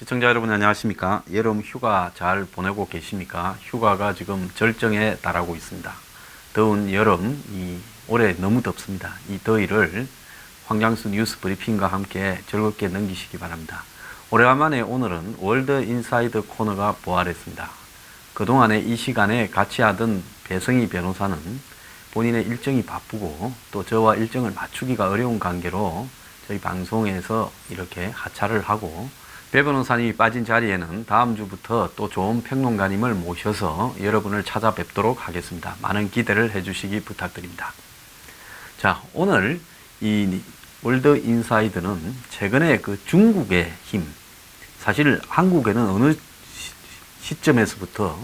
시청자 여러분 안녕하십니까? 여름 휴가 잘 보내고 계십니까? 휴가가 지금 절정에 달하고 있습니다. 더운 여름, 올해 너무 덥습니다. 이 더위를 황장수 뉴스 브리핑과 함께 즐겁게 넘기시기 바랍니다. 오래간만에 오늘은 월드 인사이드 코너가 부활했습니다. 그동안에 이 시간에 같이 하던 배성희 변호사는 본인의 일정이 바쁘고 또 저와 일정을 맞추기가 어려운 관계로 저희 방송에서 이렇게 하차를 하고 배 변호사님이 빠진 자리에는 다음 주부터 또 좋은 평론가님을 모셔서 여러분을 찾아뵙도록 하겠습니다. 많은 기대를 해주시기 부탁드립니다. 자, 오늘 이 월드 인사이드는 최근에 그 중국의 힘, 사실 한국에는 어느 시점에서부터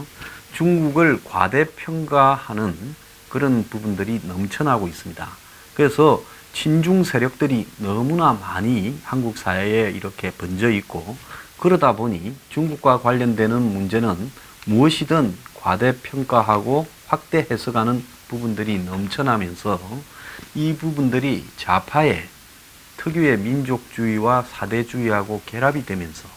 중국을 과대평가하는 그런 부분들이 넘쳐나고 있습니다. 그래서 친중 세력들이 너무나 많이 한국 사회에 이렇게 번져 있고, 그러다 보니 중국과 관련되는 문제는 무엇이든 과대평가하고 확대 해석하는 부분들이 넘쳐나면서 이 부분들이 좌파의 특유의 민족주의와 사대주의하고 결합이 되면서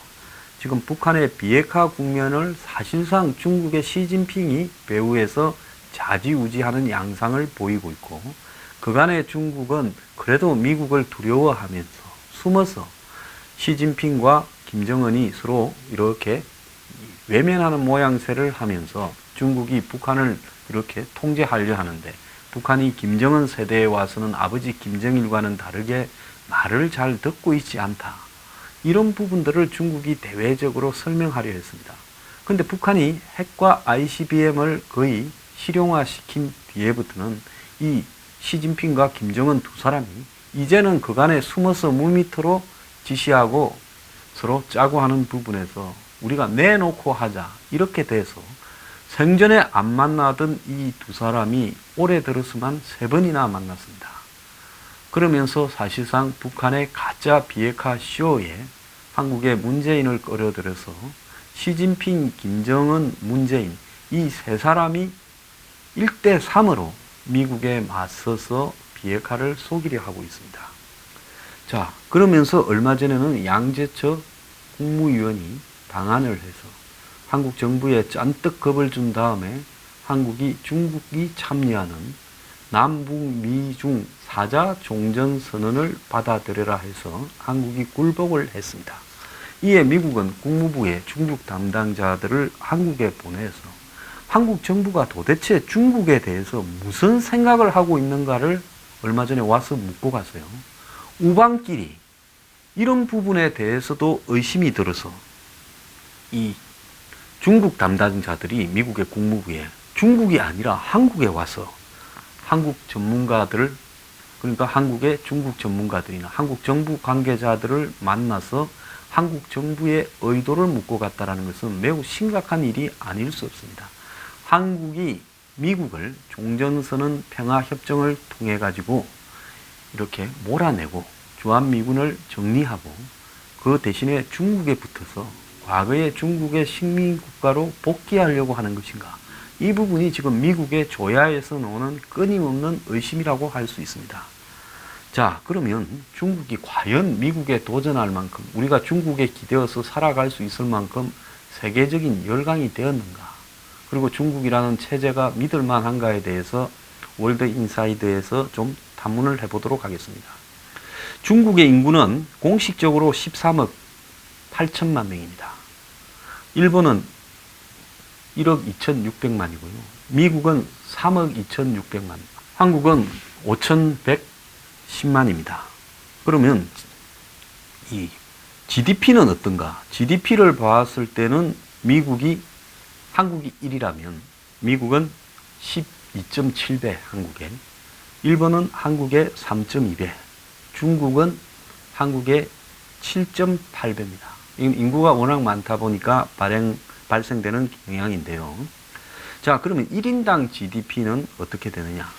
지금 북한의 비핵화 국면을 사실상 중국의 시진핑이 배후에서 좌지우지하는 양상을 보이고 있고, 그간의 중국은 그래도 미국을 두려워하면서 숨어서 시진핑과 김정은이 서로 이렇게 외면하는 모양새를 하면서 중국이 북한을 이렇게 통제하려 하는데, 북한이 김정은 세대에 와서는 아버지 김정일과는 다르게 말을 잘 듣고 있지 않다. 이런 부분들을 중국이 대외적으로 설명하려 했습니다. 그런데 북한이 핵과 ICBM을 거의 실용화시킨 뒤에부터는 이 시진핑과 김정은 두 사람이 이제는 그간에 숨어서 물밑으로 지시하고 서로 짜고 하는 부분에서 우리가 내놓고 하자 이렇게 돼서 생전에 안 만나던 이 두 사람이 올해 들어서만 3번이나 만났습니다. 그러면서 사실상 북한의 가짜 비핵화 쇼에 한국의 문재인을 끌어들여서 시진핑, 김정은, 문재인 이 세 사람이 1대3으로 미국에 맞서서 비핵화를 속이려 하고 있습니다. 자, 그러면서 얼마 전에는 양재철 국무위원이 방한을 해서 한국 정부에 잔뜩 겁을 준 다음에 중국이 참여하는 남북 미중 4자 종전선언을 받아들여라 해서 한국이 굴복을 했습니다. 이에 미국은 국무부의 중국 담당자들을 한국에 보내서 한국 정부가 도대체 중국에 대해서 무슨 생각을 하고 있는가를 얼마 전에 와서 묻고 갔어요. 우방끼리 이런 부분에 대해서도 의심이 들어서 이 중국 담당자들이 미국의 국무부에 중국이 아니라 한국에 와서 한국 전문가들, 그러니까 한국의 중국 전문가들이나 한국 정부 관계자들을 만나서 한국 정부의 의도를 묻고 갔다는 것은 매우 심각한 일이 아닐 수 없습니다. 한국이 미국을 종전선언 평화협정을 통해 가지고 이렇게 몰아내고 주한미군을 정리하고 그 대신에 중국에 붙어서 과거의 중국의 식민국가로 복귀하려고 하는 것인가, 이 부분이 지금 미국의 조야에서 나오는 끊임없는 의심이라고 할 수 있습니다. 자, 그러면 중국이 과연 미국에 도전할 만큼, 우리가 중국에 기대어서 살아갈 수 있을 만큼 세계적인 열강이 되었는가, 그리고 중국이라는 체제가 믿을 만한가에 대해서 월드 인사이드에서 좀 탐문을 해보도록 하겠습니다. 중국의 인구는 공식적으로 13억 8천만 명입니다. 일본은 1억 2,600만이고요. 미국은 3억 2,600만, 한국은 5,110만입니다. 그러면 이 GDP는 어떤가? GDP를 봤을 때는 한국이 1이라면 미국은 12.7배 한국에, 일본은 한국의 3.2배, 중국은 한국의 7.8배입니다. 인구가 워낙 많다 보니까 발생되는 영향인데요. 자, 그러면 1인당 GDP는 어떻게 되느냐?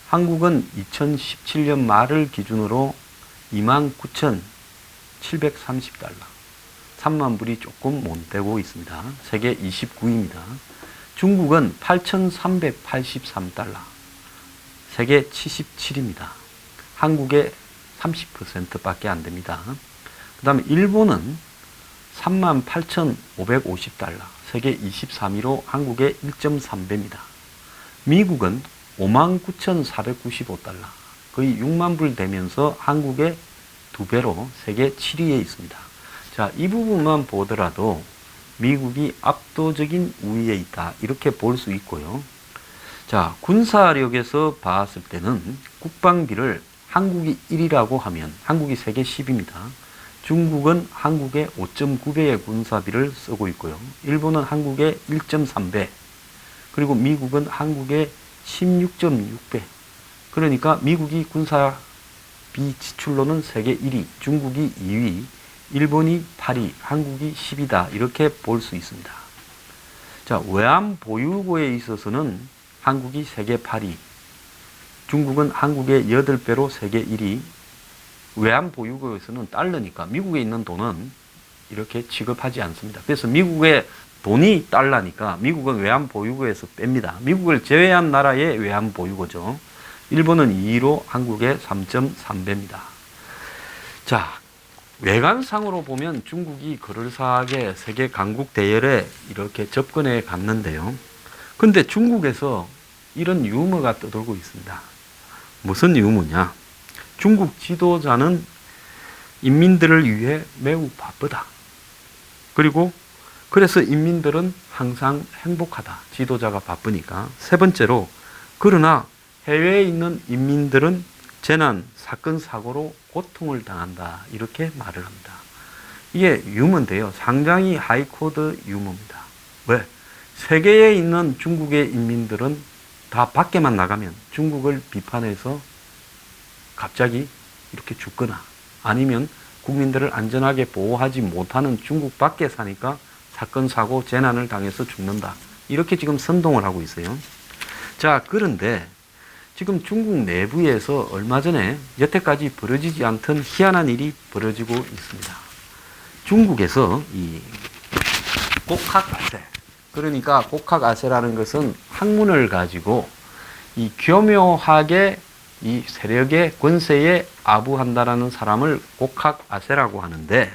한국은 2017년 말을 기준으로 29,730달러, 3만 불이 조금 못 되고 있습니다. 세계 29위입니다. 중국은 8,383달러, 세계 77입니다. 한국의 30%밖에 안 됩니다. 그 다음에 일본은 38,550달러, 세계 23위로 한국의 1.3배입니다. 미국은 59,495달러, 거의 6만 불 되면서 한국의 2배로 세계 7위에 있습니다. 자, 이 부분만 보더라도 미국이 압도적인 우위에 있다, 이렇게 볼 수 있고요. 자, 군사력에서 봤을 때는 국방비를 한국이 1위라고 하면 한국이 세계 10위입니다. 중국은 한국의 5.9배의 군사비를 쓰고 있고요. 일본은 한국의 1.3배, 그리고 미국은 한국의 16.6배. 그러니까 미국이 군사비 지출로는 세계 1위, 중국이 2위, 일본이 8위, 한국이 10위다, 이렇게 볼 수 있습니다. 자, 외환 보유고에 있어서는 한국이 세계 8위, 중국은 한국의 8배로 세계 1위. 외환 보유고에서는 달러니까 미국에 있는 돈은 이렇게 취급하지 않습니다. 그래서 미국의 돈이 달러니까 미국은 외환 보유고에서 뺍니다. 미국을 제외한 나라의 외환 보유고죠. 일본은 2위로 한국의 3.3배입니다. 자, 외관상으로 보면 중국이 그럴싸하게 세계 강국 대열에 이렇게 접근해 갔는데요. 근데 중국에서 이런 유머가 떠돌고 있습니다. 무슨 유머냐? 중국 지도자는 인민들을 위해 매우 바쁘다. 그리고 그래서 인민들은 항상 행복하다. 지도자가 바쁘니까. 세 번째로, 그러나 해외에 있는 인민들은 재난, 사건, 사고로 고통을 당한다. 이렇게 말을 합니다. 이게 유머인데요. 상당히 하이코드 유머입니다. 왜? 세계에 있는 중국의 인민들은 다 밖에만 나가면 중국을 비판해서 갑자기 이렇게 죽거나 아니면 국민들을 안전하게 보호하지 못하는 중국 밖에 사니까 사건, 사고, 재난을 당해서 죽는다. 이렇게 지금 선동을 하고 있어요. 자, 그런데 지금 중국 내부에서 얼마 전에 여태까지 벌어지지 않던 희한한 일이 벌어지고 있습니다. 중국에서 이 곡학아세, 그러니까 곡학아세라는 것은 학문을 가지고 이 교묘하게 이 세력의 권세에 아부한다라는 사람을 곡학아세라고 하는데,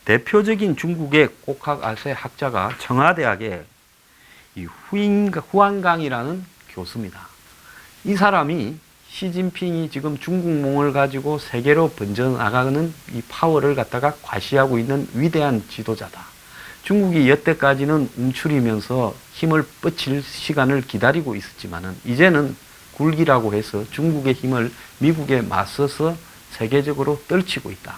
대표적인 중국의 곡학아세 학자가 청와대학의 이 후한강이라는 교수입니다. 이 사람이 시진핑이 지금 중국몽을 가지고 세계로 번져나가는 이 파워를 갖다가 과시하고 있는 위대한 지도자다. 중국이 여태까지는 움츠리면서 힘을 뻗칠 시간을 기다리고 있었지만은 이제는 굴기라고 해서 중국의 힘을 미국에 맞서서 세계적으로 떨치고 있다.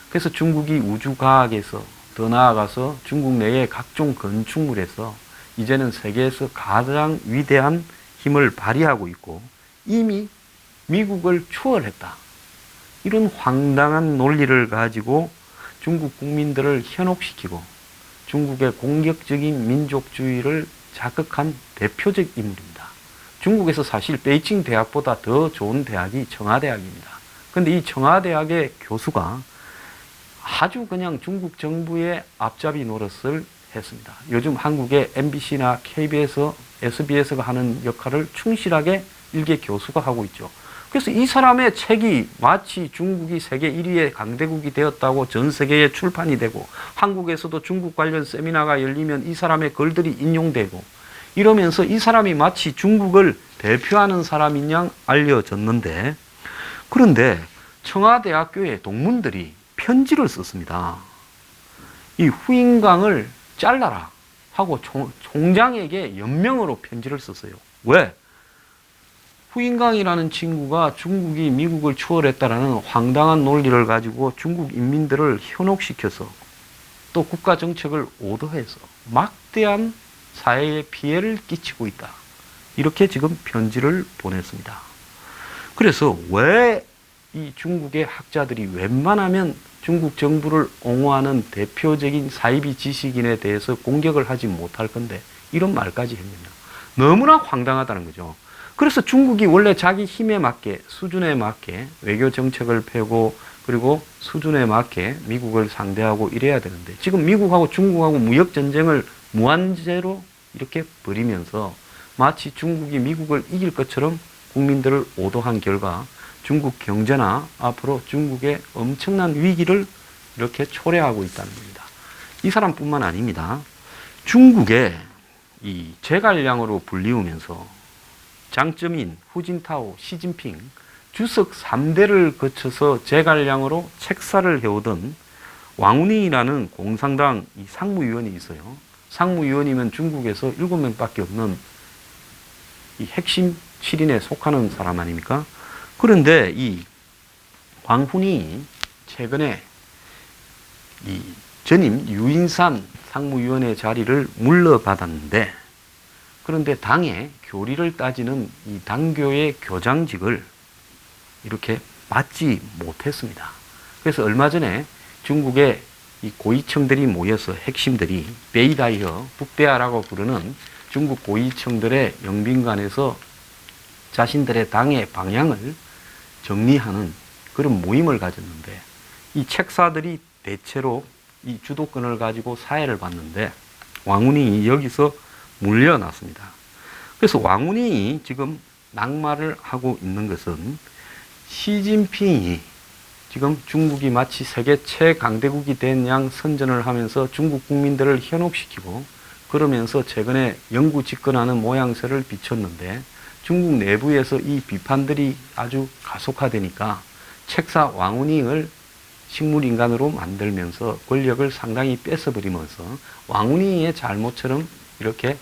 그래서 중국이 우주과학에서 더 나아가서 중국 내의 각종 건축물에서 이제는 세계에서 가장 위대한 힘을 발휘하고 있고 이미 미국을 추월했다. 이런 황당한 논리를 가지고 중국 국민들을 현혹시키고 중국의 공격적인 민족주의를 자극한 대표적 인물입니다. 중국에서 사실 베이징 대학보다 더 좋은 대학이 청와대학입니다. 그런데 이 청와대학의 교수가 아주 그냥 중국 정부의 앞잡이 노릇을 했습니다. 요즘 한국의 MBC나 KBS, SBS가 하는 역할을 충실하게 일개 교수가 하고 있죠. 그래서 이 사람의 책이 마치 중국이 세계 1위의 강대국이 되었다고 전 세계에 출판이 되고 한국에서도 중국 관련 세미나가 열리면 이 사람의 글들이 인용되고 이러면서 이 사람이 마치 중국을 대표하는 사람인 양 알려졌는데, 그런데 청와대학교의 동문들이 편지를 썼습니다. 이 후인강을 잘라라 하고 총장에게 연명으로 편지를 썼어요. 왜? 후인강이라는 친구가 중국이 미국을 추월했다라는 황당한 논리를 가지고 중국 인민들을 현혹시켜서 또 국가 정책을 오도해서 막대한 사회에 피해를 끼치고 있다. 이렇게 지금 편지를 보냈습니다. 그래서 왜 이 중국의 학자들이 웬만하면 중국 정부를 옹호하는 대표적인 사이비 지식인에 대해서 공격을 하지 못할 건데 이런 말까지 했느냐. 너무나 황당하다는 거죠. 그래서 중국이 원래 자기 힘에 맞게 수준에 맞게 외교 정책을 펴고 그리고 수준에 맞게 미국을 상대하고 이래야 되는데 지금 미국하고 중국하고 무역 전쟁을 무한제로 이렇게 벌이면서 마치 중국이 미국을 이길 것처럼 국민들을 오도한 결과 중국 경제나 앞으로 중국의 엄청난 위기를 이렇게 초래하고 있다는 겁니다. 이 사람뿐만 아닙니다. 중국의 이 제갈량으로 불리우면서 장쩌민, 후진타오, 시진핑 주석 3대를 거쳐서 제갈량으로 책사를 해오던 왕운이라는 공산당 이 상무위원이 있어요. 상무위원이면 중국에서 7명밖에 없는 이 핵심 7인에 속하는 사람 아닙니까? 그런데 이 왕훈이 최근에 이 전임 유인산 상무위원회 자리를 물러받았는데, 그런데 당의 교리를 따지는 이 당교의 교장직을 이렇게 맡지 못했습니다. 그래서 얼마 전에 중국의 이 고위층들이 모여서 핵심들이 베이다이어 북대하라고 부르는 중국 고위층들의 영빈관에서 자신들의 당의 방향을 정리하는 그런 모임을 가졌는데, 이 책사들이 대체로 이 주도권을 가지고 사회를 봤는데 왕운이 여기서 물려났습니다. 그래서 왕운이 지금 낙마를 하고 있는 것은 시진핑이 지금 중국이 마치 세계 최강대국이 된 양 선전을 하면서 중국 국민들을 현혹시키고, 그러면서 최근에 영구 집권하는 모양새를 비췄는데, 중국 내부에서 이 비판들이 아주 가속화되니까 책사 왕운이를 식물인간으로 만들면서 권력을 상당히 뺏어버리면서 왕운이의 잘못처럼 이렇게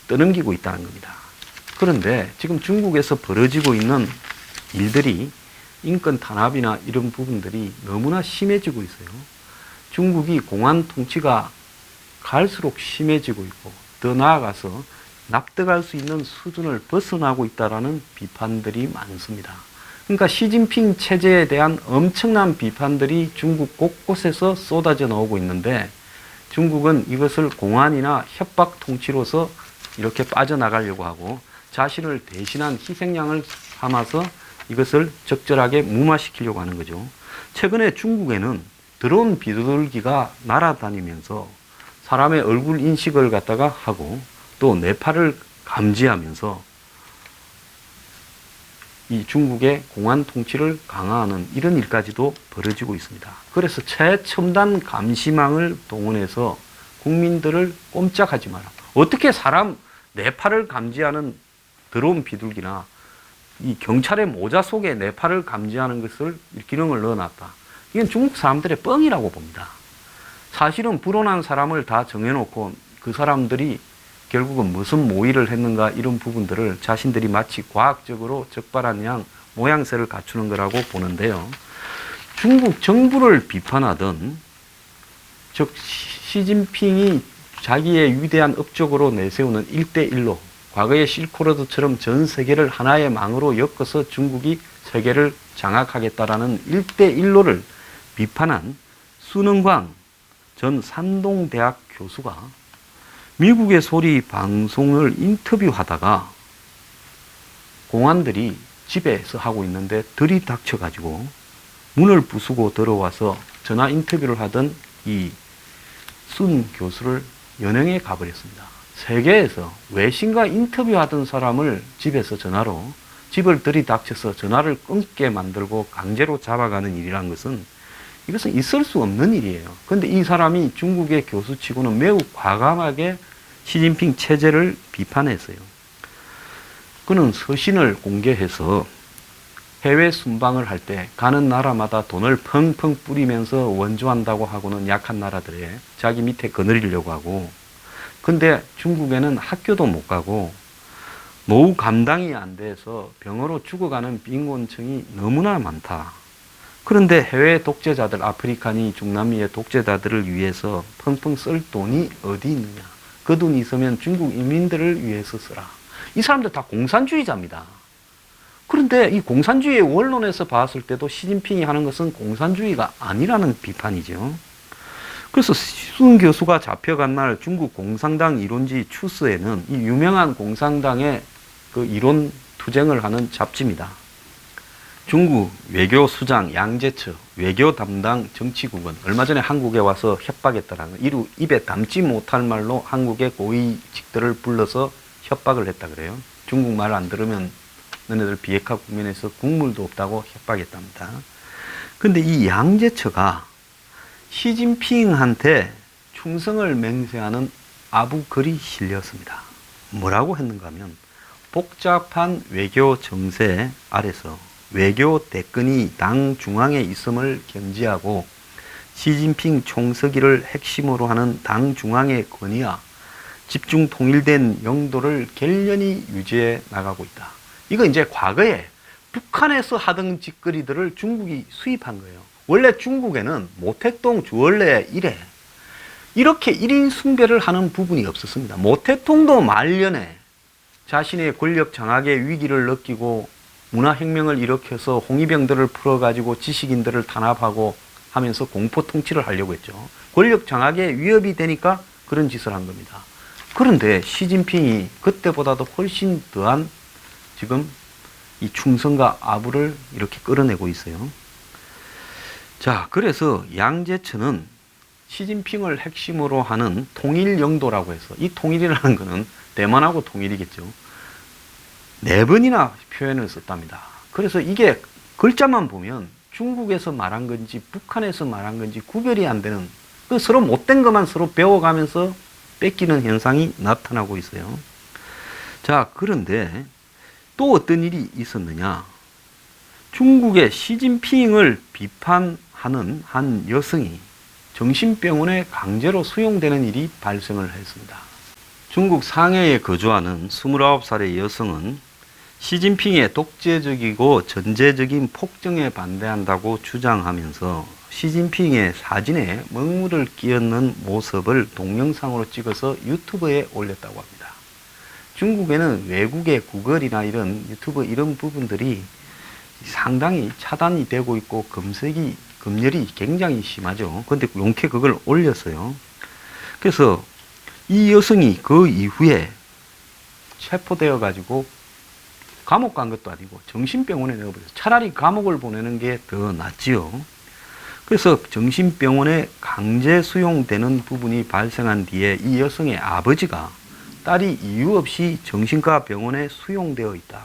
떠넘기고 있다는 겁니다. 그런데 지금 중국에서 벌어지고 있는 일들이 인권 탄압이나 이런 부분들이 너무나 심해지고 있어요. 중국이 공안 통치가 갈수록 심해지고 있고, 더 나아가서 납득할 수 있는 수준을 벗어나고 있다는 비판들이 많습니다. 그러니까 시진핑 체제에 대한 엄청난 비판들이 중국 곳곳에서 쏟아져 나오고 있는데, 중국은 이것을 공안이나 협박 통치로서 이렇게 빠져나가려고 하고 자신을 대신한 희생양을 삼아서 이것을 적절하게 무마시키려고 하는 거죠. 최근에 중국에는 드론 비둘기가 날아다니면서 사람의 얼굴 인식을 갖다가 하고 또 뇌파를 감지하면서 이 중국의 공안 통치를 강화하는 이런 일까지도 벌어지고 있습니다. 그래서 최첨단 감시망을 동원해서 국민들을 꼼짝하지 마라. 어떻게 사람 뇌파를 감지하는 드론 비둘기나 이 경찰의 모자 속에 뇌파를 감지하는 것을 기능을 넣어놨다. 이건 중국 사람들의 뻥이라고 봅니다. 사실은 불온한 사람을 다 정해놓고 그 사람들이 결국은 무슨 모의를 했는가 이런 부분들을 자신들이 마치 과학적으로 적발한 양 모양새를 갖추는 거라고 보는데요. 중국 정부를 비판하던, 즉 시진핑이 자기의 위대한 업적으로 내세우는 1대1로 과거의 실크로드처럼 전 세계를 하나의 망으로 엮어서 중국이 세계를 장악하겠다라는 1대1로를 비판한 순응광 전 산동대학 교수가 미국의 소리 방송을 인터뷰하다가 공안들이 집에서 하고 있는데 들이닥쳐가지고 문을 부수고 들어와서 전화 인터뷰를 하던 이 순 교수를 연행해 가버렸습니다. 세계에서 외신과 인터뷰하던 사람을 집에서 전화로 집을 들이닥쳐서 전화를 끊게 만들고 강제로 잡아가는 일이란 것은 이것은 있을 수 없는 일이에요. 그런데 이 사람이 중국의 교수치고는 매우 과감하게 시진핑 체제를 비판했어요. 그는 서신을 공개해서 해외 순방을 할 때 가는 나라마다 돈을 펑펑 뿌리면서 원조한다고 하고는 약한 나라들에 자기 밑에 거느리려고 하고, 근데 중국에는 학교도 못 가고 노후 감당이 안 돼서 병으로 죽어가는 빈곤층이 너무나 많다. 그런데 해외 독재자들, 아프리카니 중남미의 독재자들을 위해서 펑펑 쓸 돈이 어디 있느냐. 그 돈이 있으면 중국 인민들을 위해서 쓰라. 이 사람들 다 공산주의자입니다. 그런데 이 공산주의의 원론에서 봤을 때도 시진핑이 하는 것은 공산주의가 아니라는 비판이죠. 그래서 순 교수가 잡혀간 날 중국 공산당 이론지 추스에는 이 유명한 공산당의 그 이론 투쟁을 하는 잡지입니다. 중국 외교수장 양제처 외교 담당 정치국은 얼마 전에 한국에 와서 협박했다라는, 이루 입에 담지 못할 말로 한국의 고위직들을 불러서 협박을 했다 그래요. 중국말 안 들으면 너네들 비핵화 국면에서 국물도 없다고 협박했답니다. 근데 이 양제처가 시진핑한테 충성을 맹세하는 아부글이 실렸습니다. 뭐라고 했는가 하면 복잡한 외교 정세 아래서 외교 대권이 당 중앙에 있음을 견지하고 시진핑 총서기를 핵심으로 하는 당 중앙의 권위와 집중 통일된 영도를 결연히 유지해 나가고 있다. 이거 이제 과거에 북한에서 하던 짓거리들을 중국이 수입한 거예요. 원래 중국에는 모택동 주얼레 이래 이렇게 1인 숭배를 하는 부분이 없었습니다. 모택동도 말년에 자신의 권력 장악의 위기를 느끼고 문화혁명을 일으켜서 홍위병들을 풀어가지고 지식인들을 탄압하고 하면서 공포 통치를 하려고 했죠. 권력 장악의 위협이 되니까 그런 짓을 한 겁니다. 그런데 시진핑이 그때보다도 훨씬 더한 지금 이 충성과 아부를 이렇게 끌어내고 있어요. 자, 그래서 양재천은 시진핑을 핵심으로 하는 통일영도라고 해서, 이 통일이라는 것은 대만하고 통일이겠죠. 4번이나 표현을 썼답니다. 그래서 이게 글자만 보면 중국에서 말한 건지 북한에서 말한 건지 구별이 안 되는, 서로 못된 것만 서로 배워가면서 뺏기는 현상이 나타나고 있어요. 자, 그런데 또 어떤 일이 있었느냐. 중국의 시진핑을 비판하는 한 여성이 정신병원에 강제로 수용되는 일이 발생을 했습니다. 중국 상해에 거주하는 29살의 여성은 시진핑의 독재적이고 전제적인 폭정에 반대한다고 주장하면서 시진핑의 사진에 먹물을 끼얹는 모습을 동영상으로 찍어서 유튜브에 올렸다고 합니다. 중국에는 외국의 구글이나 이런 유튜브 이런 부분들이 상당히 차단이 되고 있고 검열이 굉장히 심하죠. 그런데 용케 그걸 올렸어요. 그래서 이 여성이 그 이후에 체포되어 가지고 감옥 간 것도 아니고 정신병원에 넣어버렸어요. 차라리 감옥을 보내는 게 더 낫지요. 그래서 정신병원에 강제 수용되는 부분이 발생한 뒤에 이 여성의 아버지가 딸이 이유 없이 정신과 병원에 수용되어 있다.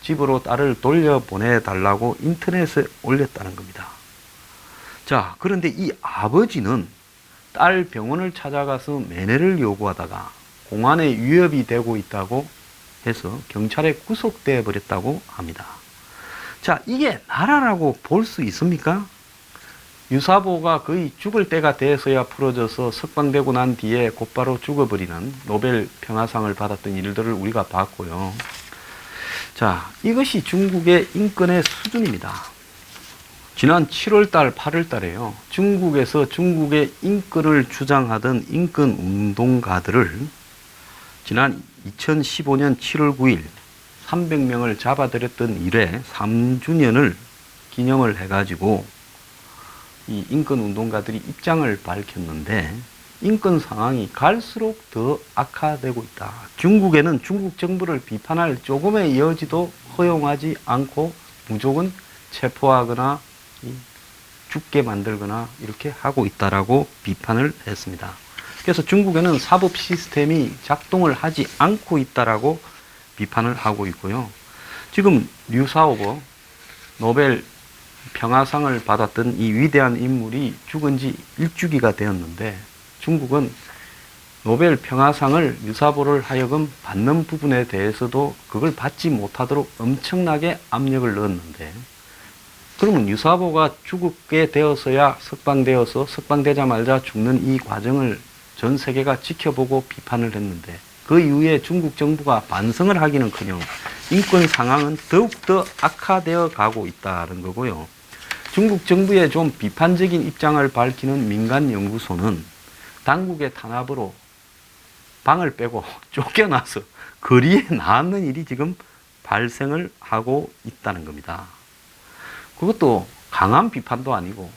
집으로 딸을 돌려보내달라고 인터넷에 올렸다는 겁니다. 자, 그런데 이 아버지는 딸 병원을 찾아가서 면회를 요구하다가 공안에 위협이 되고 있다고 해서 경찰에 구속되어 버렸다고 합니다. 자, 이게 나라라고 볼 수 있습니까? 유사보가 거의 죽을 때가 돼서야 풀어져서 석방되고 난 뒤에 곧바로 죽어버리는 노벨 평화상을 받았던 일들을 우리가 봤고요. 자, 이것이 중국의 인권의 수준입니다. 지난 7월달, 8월달에요. 중국에서 중국의 인권을 주장하던 인권운동가들을 지난 2015년 7월 9일 300명을 잡아들였던 이래 3주년을 기념을 해가지고 이 인권운동가들이 입장을 밝혔는데 인권 상황이 갈수록 더 악화되고 있다. 중국에는 중국 정부를 비판할 조금의 여지도 허용하지 않고 무조건 체포하거나 죽게 만들거나 이렇게 하고 있다라고 비판을 했습니다. 그래서 중국에는 사법 시스템이 작동을 하지 않고 있다라고 비판을 하고 있고요. 지금 류사오버 노벨 평화상을 받았던 이 위대한 인물이 죽은 지 1주기가 되었는데 중국은 노벨 평화상을 류사보를 하여금 받는 부분에 대해서도 그걸 받지 못하도록 엄청나게 압력을 넣었는데, 그러면 류사보가 죽게 되어서야 석방되어서 석방되자마자 죽는 이 과정을 전 세계가 지켜보고 비판을 했는데 그 이후에 중국 정부가 반성을 하기는커녕 인권 상황은 더욱더 악화되어 가고 있다는 거고요. 중국 정부의 좀 비판적인 입장을 밝히는 민간연구소는 당국의 탄압으로 방을 빼고 쫓겨나서 거리에 나앉는 일이 지금 발생을 하고 있다는 겁니다. 그것도 강한 비판도 아니고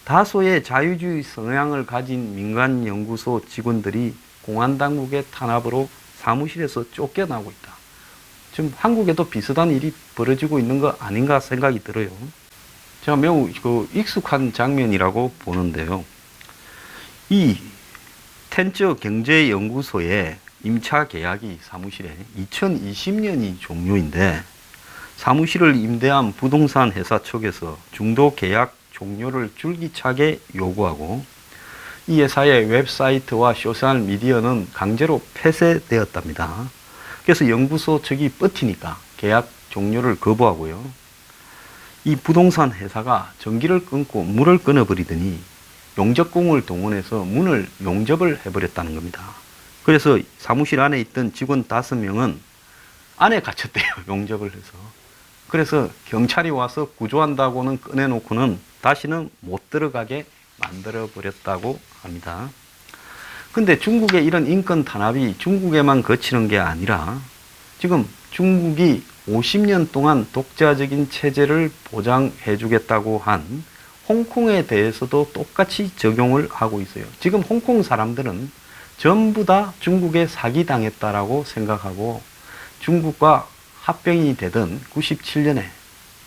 다소의 자유주의 성향을 가진 민간연구소 직원들이 공안당국의 탄압으로 사무실에서 쫓겨나고 있다. 지금 한국에도 비슷한 일이 벌어지고 있는 거 아닌가 생각이 들어요. 제가 매우 익숙한 장면이라고 보는데요. 이 텐저 경제연구소의 임차 계약이 사무실에 2020년이 종료인데 사무실을 임대한 부동산 회사 측에서 중도 계약 종료를 줄기차게 요구하고 이 회사의 웹사이트와 소셜미디어는 강제로 폐쇄되었답니다. 그래서 연구소 측이 버티니까 계약 종료를 거부하고요. 이 부동산 회사가 전기를 끊고 물을 끊어버리더니 용접공을 동원해서 문을 용접을 해버렸다는 겁니다. 그래서 사무실 안에 있던 직원 5명은 안에 갇혔대요. 용접을 해서. 그래서 경찰이 와서 구조한다고는 꺼내놓고는 다시는 못 들어가게 만들어버렸다고 합니다. 근데 중국의 이런 인권 탄압이 중국에만 거치는 게 아니라 지금 중국이 50년 동안 독자적인 체제를 보장해 주겠다고 한 홍콩에 대해서도 똑같이 적용을 하고 있어요. 지금 홍콩 사람들은 전부 다 중국에 사기당했다라고 생각하고 중국과 합병이 되던 97년에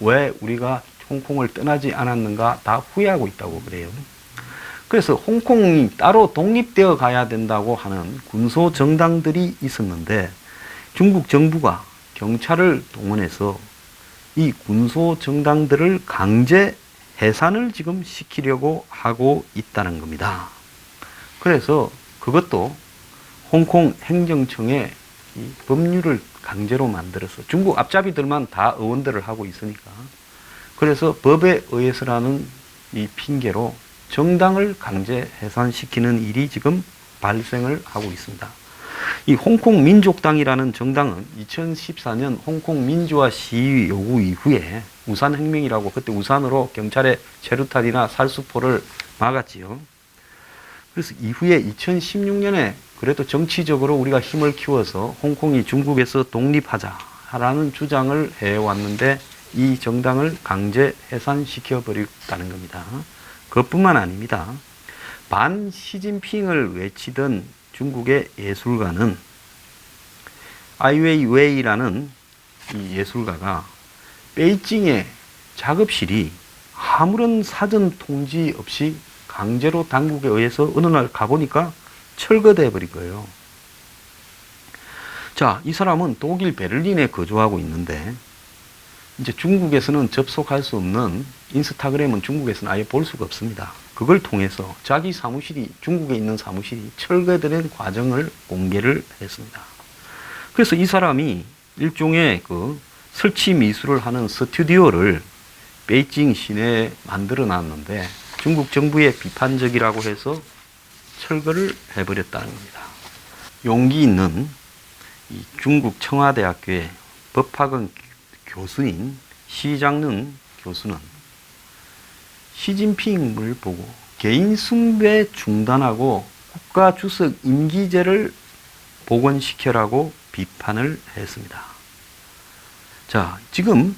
왜 우리가 홍콩을 떠나지 않았는가 다 후회하고 있다고 그래요. 그래서 홍콩이 따로 독립되어 가야 된다고 하는 군소 정당들이 있었는데 중국 정부가 경찰을 동원해서 이 군소 정당들을 강제 해산을 지금 시키려고 하고 있다는 겁니다. 그래서 그것도 홍콩 행정청에 이 법률을 강제로 만들어서 중국 앞잡이들만 다 의원들을 하고 있으니까 그래서 법에 의해서라는 이 핑계로 정당을 강제 해산시키는 일이 지금 발생을 하고 있습니다. 이 홍콩 민족당이라는 정당은 2014년 홍콩 민주화 시위 요구 이후에 우산혁명이라고 그때 우산으로 경찰의 체류탄이나 살수포를 막았지요. 그래서 이후에 2016년에 그래도 정치적으로 우리가 힘을 키워서 홍콩이 중국에서 독립하자라는 주장을 해왔는데 이 정당을 강제 해산시켜 버렸다는 겁니다. 그것뿐만 아닙니다. 반 시진핑을 외치던 중국의 예술가는 아이웨이웨이라는 이 예술가가 베이징의 작업실이 아무런 사전 통지 없이 강제로 당국에 의해서 어느 날 가보니까 철거돼 버린 거예요. 자, 이 사람은 독일 베를린에 거주하고 있는데 이제 중국에서는 접속할 수 없는 인스타그램은 중국에서는 아예 볼 수가 없습니다. 그걸 통해서 자기 사무실이 중국에 있는 사무실이 철거되는 과정을 공개를 했습니다. 그래서 이 사람이 일종의 그 설치 미술을 하는 스튜디오를 베이징 시내에 만들어 놨는데 중국 정부의 비판적이라고 해서 철거를 해버렸다는 겁니다. 용기 있는 이 중국 청와대학교의 법학원 교수인 시장능 교수는 시진핑을 보고 개인 숭배 중단하고 국가 주석 임기제를 복원시켜라고 비판을 했습니다. 자, 지금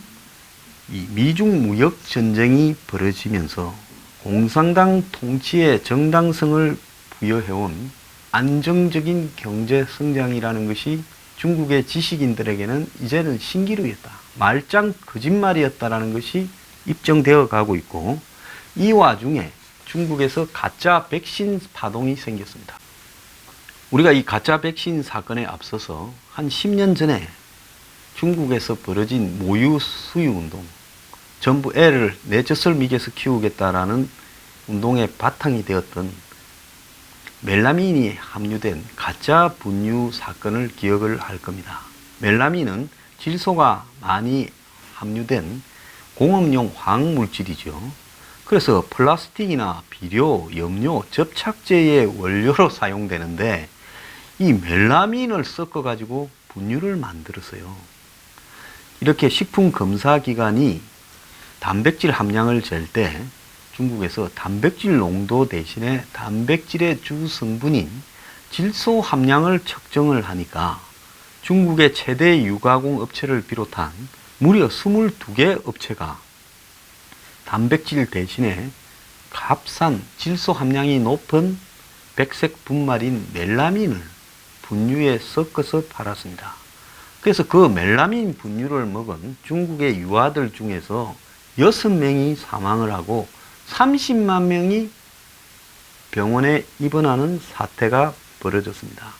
이 미중 무역 전쟁이 벌어지면서 공산당 통치의 정당성을 부여해온 안정적인 경제 성장이라는 것이 중국의 지식인들에게는 이제는 신기루였다. 말짱 거짓말이었다라는 것이 입증되어 가고 있고 이 와중에 중국에서 가짜 백신 파동이 생겼습니다. 우리가 이 가짜 백신 사건에 앞서서 한 10년 전에 중국에서 벌어진 모유 수유 운동, 전부 애를 내 젖을 먹여서 키우겠다라는 운동의 바탕이 되었던 멜라민이 함유된 가짜 분유 사건을 기억을 할 겁니다. 멜라민은 질소가 많이 함유된 공업용 화학물질이죠. 그래서 플라스틱이나 비료, 염료, 접착제의 원료로 사용되는데 이 멜라민을 섞어가지고 분유를 만들었어요. 이렇게 식품검사기관이 단백질 함량을 잴 때 중국에서 단백질 농도 대신에 단백질의 주 성분인 질소 함량을 측정을 하니까 중국의 최대 유가공 업체를 비롯한 무려 22개 업체가 단백질 대신에 값싼 질소 함량이 높은 백색 분말인 멜라민을 분유에 섞어서 팔았습니다. 그래서 그 멜라민 분유를 먹은 중국의 유아들 중에서 6명이 사망을 하고 30만 명이 병원에 입원하는 사태가 벌어졌습니다.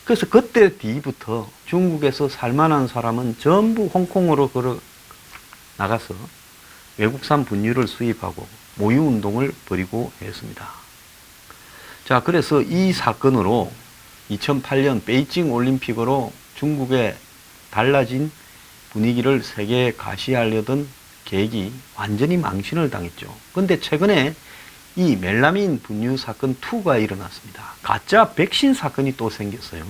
그래서 그때 뒤부터 중국에서 살만한 사람은 전부 홍콩으로 걸어 나가서 외국산 분유를 수입하고 모유 운동을 벌이고 했습니다. 자, 그래서 이 사건으로 2008년 베이징 올림픽으로 중국의 달라진 분위기를 세계에 가시하려던 계획이 완전히 망신을 당했죠. 그런데 최근에 이 멜라민 분유 사건 2가 일어났습니다. 가짜 백신 사건이 또 생겼어요.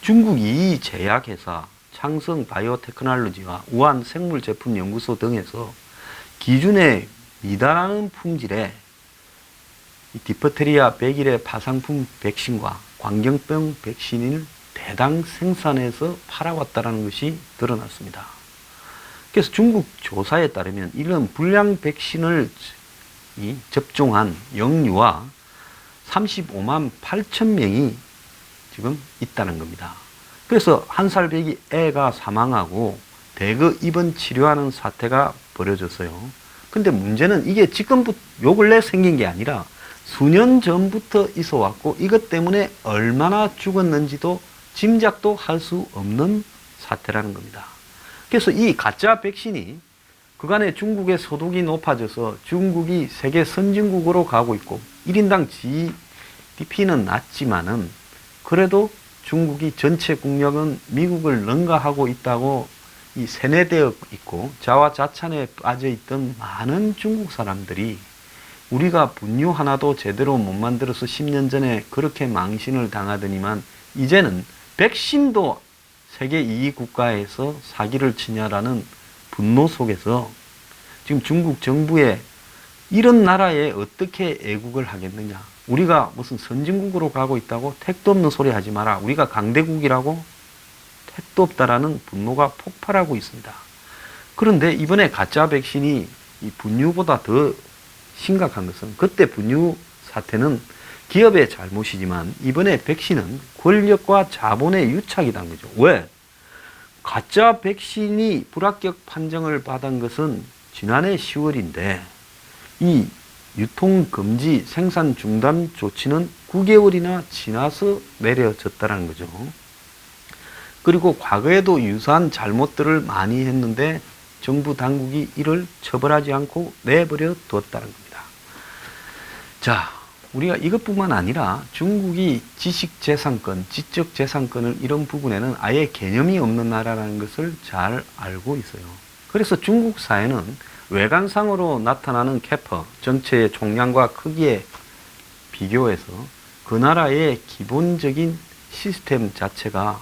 중국 2위 제약회사 창성 바이오테크놀로지와 우한 생물제품연구소 등에서 기준에 미달하는 품질의 디프테리아 100일의 파상품 백신과 광견병 백신을 대량 생산해서 팔아왔다는 것이 드러났습니다. 그래서 중국 조사에 따르면 이런 불량 백신을 접종한 영유아 35만 8천 명이 지금 있다는 겁니다. 그래서 한 살 배기 애가 사망하고 대거 입원 치료하는 사태가 벌어졌어요. 근데 문제는 이게 지금부터 요 근래 생긴 게 아니라 수년 전부터 있어 왔고 이것 때문에 얼마나 죽었는지도 짐작도 할 수 없는 사태라는 겁니다. 그래서 이 가짜 백신이 그간에 중국의 소득이 높아져서 중국이 세계 선진국으로 가고 있고 1인당 GDP는 낮지만은 그래도 중국이 전체 국력은 미국을 능가하고 있다고 이 세뇌되어 있고 자화자찬에 빠져 있던 많은 중국 사람들이 우리가 분유 하나도 제대로 못 만들어서 10년 전에 그렇게 망신을 당하더니만 이제는 백신도 세계 2위 국가에서 사기를 치냐라는 분노 속에서 지금 중국 정부에 이런 나라에 어떻게 애국을 하겠느냐. 우리가 무슨 선진국으로 가고 있다고 택도 없는 소리 하지 마라. 우리가 강대국이라고 택도 없다라는 분노가 폭발하고 있습니다. 그런데 이번에 가짜 백신이 이 분유보다 더 심각한 것은 그때 분유 사태는 기업의 잘못이지만 이번에 백신은 권력과 자본의 유착이란 거죠. 왜? 가짜 백신이 불합격 판정을 받은 것은 지난해 10월인데 이 유통금지 생산 중단 조치는 9개월이나 지나서 내려졌다는 거죠. 그리고 과거에도 유사한 잘못들을 많이 했는데 정부 당국이 이를 처벌하지 않고 내버려 두었다는 겁니다. 자, 우리가 이것뿐만 아니라 중국이 지식재산권, 지적재산권을 이런 부분에는 아예 개념이 없는 나라라는 것을 잘 알고 있어요. 그래서 중국 사회는 외관상으로 나타나는 캐퍼, 전체의 총량과 크기에 비교해서 그 나라의 기본적인 시스템 자체가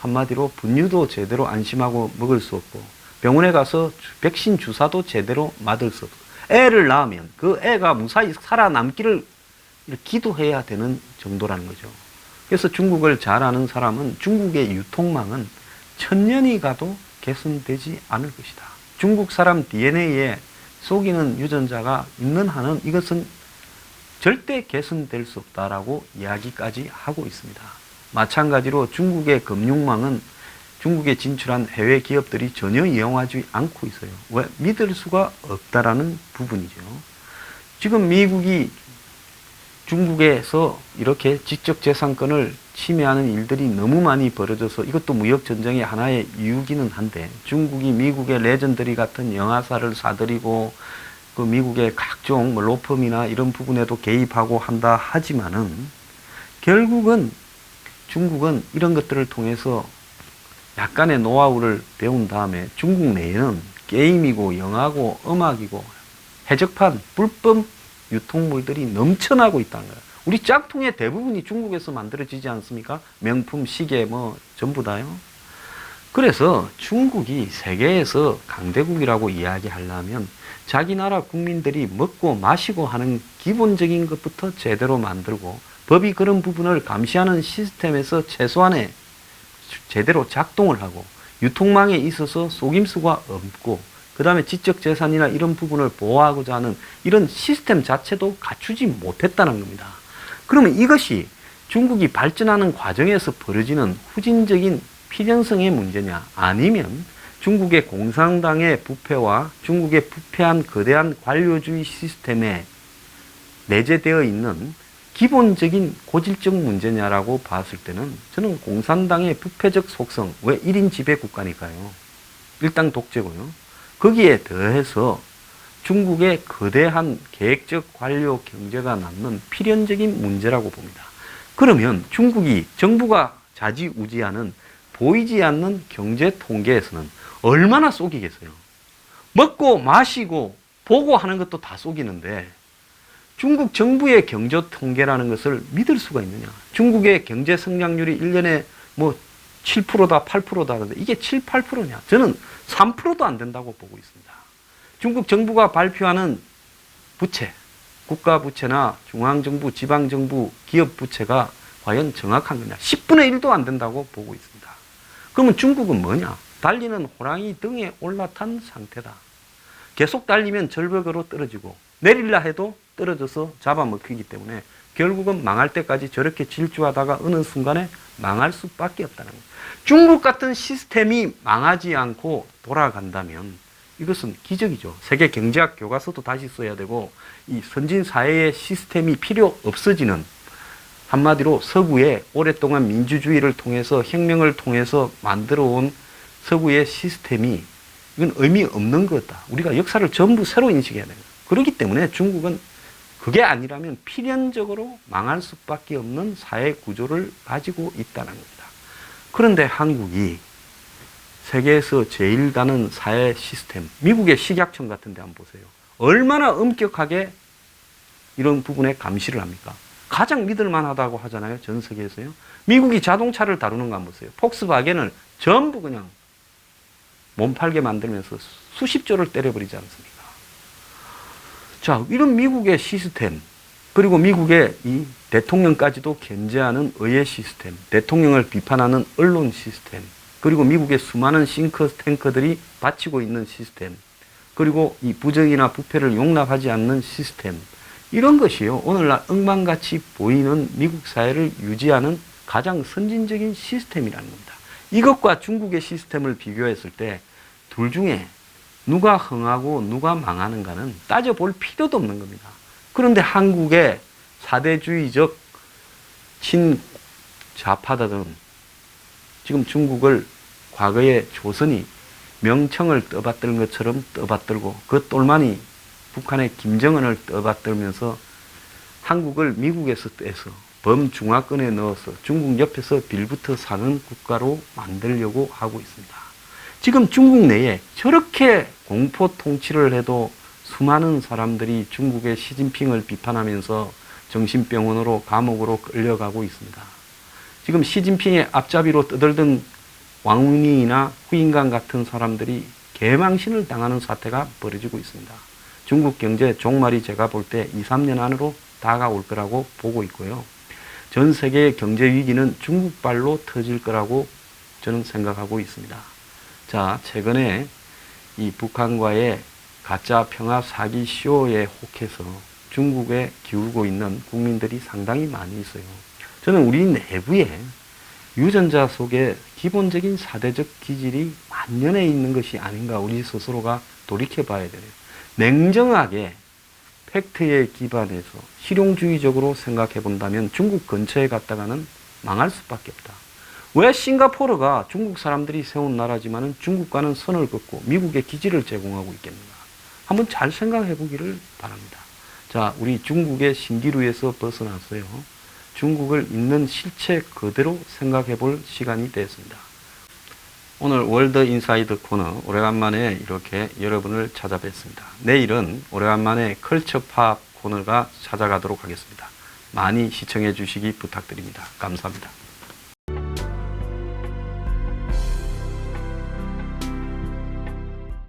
한마디로 분유도 제대로 안심하고 먹을 수 없고 병원에 가서 백신 주사도 제대로 맞을 수 없고 애를 낳으면 그 애가 무사히 살아남기를 기도해야 되는 정도라는 거죠. 그래서 중국을 잘 아는 사람은 중국의 유통망은 천년이 가도 개선되지 않을 것이다. 중국 사람 DNA에 속이는 유전자가 있는 한은 이것은 절대 개선될 수 없다라고 이야기까지 하고 있습니다. 마찬가지로 중국의 금융망은 중국에 진출한 해외 기업들이 전혀 이용하지 않고 있어요. 왜? 믿을 수가 없다라는 부분이죠. 지금 미국이 중국에서 이렇게 지적재산권을 침해하는 일들이 너무 많이 벌어져서 이것도 무역전쟁의 하나의 이유기는 한데 중국이 미국의 레전드리 같은 영화사를 사들이고 그 미국의 각종 로펌이나 이런 부분에도 개입하고 한다 하지만은 결국은 중국은 이런 것들을 통해서 약간의 노하우를 배운 다음에 중국 내에는 게임이고 영화고 음악이고 해적판 불법 유통물들이 넘쳐나고 있다는 거예요. 우리 짝퉁의 대부분이 중국에서 만들어지지 않습니까? 명품, 시계 뭐 전부 다요. 그래서 중국이 세계에서 강대국이라고 이야기하려면 자기 나라 국민들이 먹고 마시고 하는 기본적인 것부터 제대로 만들고 법이 그런 부분을 감시하는 시스템에서 최소한의 제대로 작동을 하고 유통망에 있어서 속임수가 없고 그 다음에 지적재산이나 이런 부분을 보호하고자 하는 이런 시스템 자체도 갖추지 못했다는 겁니다. 그러면 이것이 중국이 발전하는 과정에서 벌어지는 후진적인 필연성의 문제냐 아니면 중국의 공산당의 부패와 중국의 부패한 거대한 관료주의 시스템에 내재되어 있는 기본적인 고질적 문제냐라고 봤을 때는 저는 공산당의 부패적 속성, 왜 1인 지배 국가니까요. 일당 독재고요. 거기에 더해서 중국의 거대한 계획적 관료 경제가 낳는 필연적인 문제라고 봅니다. 그러면 중국이 정부가 좌지우지하는 보이지 않는 경제 통계에서는 얼마나 속이겠어요? 먹고 마시고 보고 하는 것도 다 속이는데 중국 정부의 경제 통계라는 것을 믿을 수가 있느냐? 중국의 경제 성장률이 1년에 뭐 7%다 8%다 하는데 이게 7, 8%냐? 저는 3%도 안 된다고 보고 있습니다. 중국 정부가 발표하는 부채, 국가 부채나 중앙정부, 지방정부, 기업 부채가 과연 정확한 거냐? 10분의 1도 안 된다고 보고 있습니다. 그러면 중국은 뭐냐? 달리는 호랑이 등에 올라탄 상태다. 계속 달리면 절벽으로 떨어지고 내릴라 해도 떨어져서 잡아먹히기 때문에 결국은 망할 때까지 저렇게 질주하다가 어느 순간에 망할 수밖에 없다는 거예요. 중국 같은 시스템이 망하지 않고 돌아간다면 이것은 기적이죠. 세계 경제학 교과서도 다시 써야 되고 이 선진 사회의 시스템이 필요 없어지는, 한마디로 서구의 오랫동안 민주주의를 통해서 혁명을 통해서 만들어 온 서구의 시스템이 이건 의미 없는 거다. 우리가 역사를 전부 새로 인식해야 됩니다. 그렇기 때문에 중국은 그게 아니라면 필연적으로 망할 수밖에 없는 사회 구조를 가지고 있다는 겁니다. 그런데 한국이 세계에서 제일 다른 사회 시스템, 미국의 식약청 같은 데 한번 보세요. 얼마나 엄격하게 이런 부분에 감시를 합니까? 가장 믿을만하다고 하잖아요. 전 세계에서요. 미국이 자동차를 다루는 거 한번 보세요. 폭스바겐을 전부 그냥 몸팔게 만들면서 수십조를 때려버리지 않습니까? 자, 이런 미국의 시스템, 그리고 미국의 이 대통령까지도 견제하는 의회 시스템, 대통령을 비판하는 언론 시스템, 그리고 미국의 수많은 싱크탱크들이 바치고 있는 시스템, 그리고 이 부정이나 부패를 용납하지 않는 시스템, 이런 것이요, 오늘날 엉망같이 보이는 미국 사회를 유지하는 가장 선진적인 시스템이라는 겁니다. 이것과 중국의 시스템을 비교했을 때 둘 중에 누가 흥하고 누가 망하는가는 따져볼 필요도 없는 겁니다. 그런데 한국의 사대주의적 친좌파들은 지금 중국을 과거에 조선이 명청을 떠받드는 것처럼 떠받들고 그 똘마니 북한의 김정은을 떠받들면서 한국을 미국에서 떼서 범중화권에 넣어서 중국 옆에서 빌붙어 사는 국가로 만들려고 하고 있습니다. 지금 중국 내에 저렇게 공포 통치를 해도 수많은 사람들이 중국의 시진핑을 비판하면서 정신병원으로 감옥으로 끌려가고 있습니다. 지금 시진핑의 앞잡이로 떠들던 왕운이나 후인강 같은 사람들이 개망신을 당하는 사태가 벌어지고 있습니다. 중국 경제 종말이 제가 볼 때 2, 3년 안으로 다가올 거라고 보고 있고요. 전 세계의 경제 위기는 중국발로 터질 거라고 저는 생각하고 있습니다. 자, 최근에 이 북한과의 가짜 평화 사기 쇼에 혹해서 중국에 기울고 있는 국민들이 상당히 많이 있어요. 저는 우리 내부에 유전자 속에 기본적인 사대적 기질이 만연해 있는 것이 아닌가 우리 스스로가 돌이켜 봐야 돼요. 냉정하게 팩트에 기반해서 실용주의적으로 생각해 본다면 중국 근처에 갔다가는 망할 수밖에 없다. 왜 싱가포르가 중국 사람들이 세운 나라지만은 중국과는 선을 긋고 미국의 기지를 제공하고 있겠는가? 한번 잘 생각해 보기를 바랍니다. 자, 우리 중국의 신기루에서 벗어났어요. 중국을 있는 실체 그대로 생각해 볼 시간이 되었습니다. 오늘 월드 인사이드 코너 오래간만에 이렇게 여러분을 찾아뵙습니다. 내일은 오래간만에 컬처팝 코너가 찾아가도록 하겠습니다. 많이 시청해 주시기 부탁드립니다. 감사합니다.